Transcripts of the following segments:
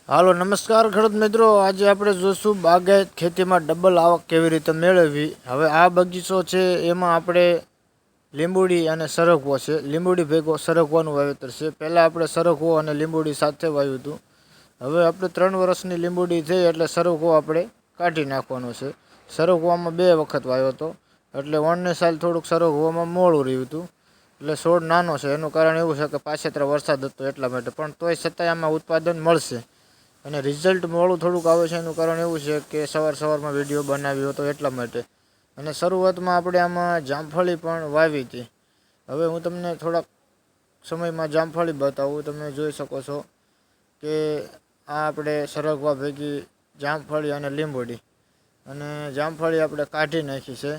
હાલો નમસ્કાર ખેડૂત મિત્રો, આજે આપણે જોઈશું બાગાયત ખેતીમાં ડબલ આવક કેવી રીતે મેળવવી। હવે આ બગીચો છે એમાં આપણે લીંબુડી અને સરગવો છે, લીંબુડી ભેગો સરગવાનું વાવેતર છે। પહેલાં આપણે સરગવો અને લીંબુડી સાથે વાવ્યું હતું। હવે આપણે 3 વર્ષની લીંબુડી થઈ એટલે સરગવો આપણે કાઢી નાખવાનો છે। સરગવામાં 2 વખત વાવ્યો હતો એટલે વણની સાલ થોડુંક સરગવામાં મોડું રહ્યું હતું, એટલે છોડ નાનો છે। એનું કારણ એવું છે કે પાછેતરા વરસાદ હતો એટલા માટે, પણ તોય છતાંય આમાં ઉત્પાદન મળશે અને રિઝલ્ટ મોડું થોડુંક આવે છે। એનું કારણ એવું છે કે સવારમાં વિડીયો બનાવ્યો હતો એટલા માટે। અને શરૂઆતમાં આપણે આમાં જામફળી પણ વાવી હતી। હવે હું તમને થોડાક સમયમાં જામફળી બતાવું। તમે જોઈ શકો છો કે આ આપણે સરગવા ભેગી જામફળી અને લીંબુડી, અને જામફળી આપણે કાઢી નાખી છે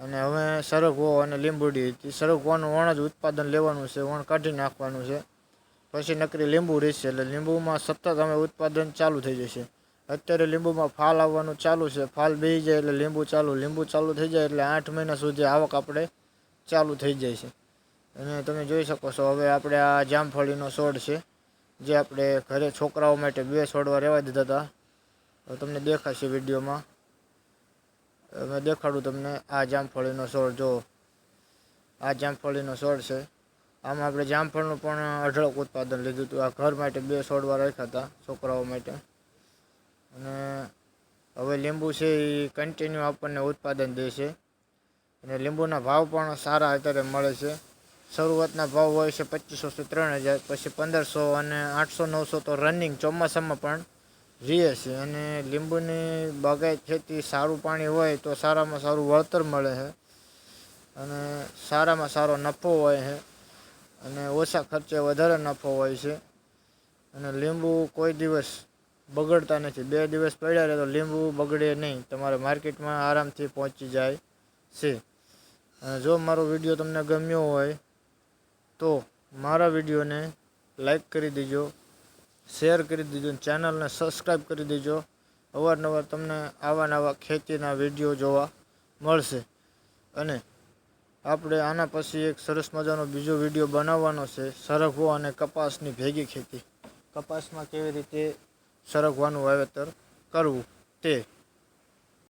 અને હવે સરગવો અને લીંબુડી હતી। સરગવાનું વણ જ ઉત્પાદન લેવાનું છે, વણ કાઢી નાખવાનું છે, પછી નકરી લીંબુ રહેશે એટલે લીંબુમાં સતત અમે ઉત્પાદન ચાલુ થઈ જશે। અત્યારે લીંબુમાં ફાલ આવવાનું ચાલુ છે, ફાલ બેસી જાય એટલે લીંબુ ચાલુ થઈ જાય એટલે 8 મહિના સુધી આવક આપણે ચાલુ થઈ જાય છે। અને તમે જોઈ શકો છો હવે આપણે આ જામફળીનો છોડ છે જે આપણે ઘરે છોકરાઓ માટે 2 છોડવા રહેવા દીધા હતા। તો તમને દેખાશે વિડીયોમાં, મેં દેખાડું તમને। આ જામફળીનો છોડ જો, આ જામફળીનો છોડ છે। આમાં આપણે જામફળનું પણ અઢળક ઉત્પાદન લીધું હતું। આ ઘર માટે 2 છોડવા રાખ્યા હતા છોકરાઓ માટે। અને હવે લીંબુ છે એ કન્ટિન્યુ આપણને ઉત્પાદન દે છે અને લીંબુના ભાવ પણ સારા અત્યારે મળે છે। શરૂઆતના ભાવ હોય છે 2500 થી 3000, પછી 1500 અને 800-900 તો રનિંગ ચોમાસામાં પણ રહે છે। અને લીંબુની બાગાયત ખેતી સારું પાણી હોય તો સારામાં સારું વળતર મળે છે અને સારામાં સારો નફો હોય છે અને ઓછા ખર્ચે વધારે નફો હોય છે। અને લીંબુ કોઈ દિવસ બગડતા નથી, 2 દિવસ પડ્યા રહે તો લીંબુ બગડે નહીં, તમારે માર્કેટમાં આરામથી પહોંચી જાય છે। અને જો મારો વિડીયો તમને ગમ્યો હોય તો મારા વિડીયોને લાઈક કરી દેજો, શેર કરી દેજો, ચેનલને સબસ્ક્રાઈબ કરી દેજો। અવારનવાર તમને આવા નવા ખેતીના વિડીયો જોવા મળશે। અને આપણે આના પછી એક સરસ મજાનો બીજો વિડીયો બનાવવાનો છે, સરગવો અને કપાસની ભેગી ખેતી, કપાસમાં કેવી રીતે સરગવાનું વાવેતર કરવું તે।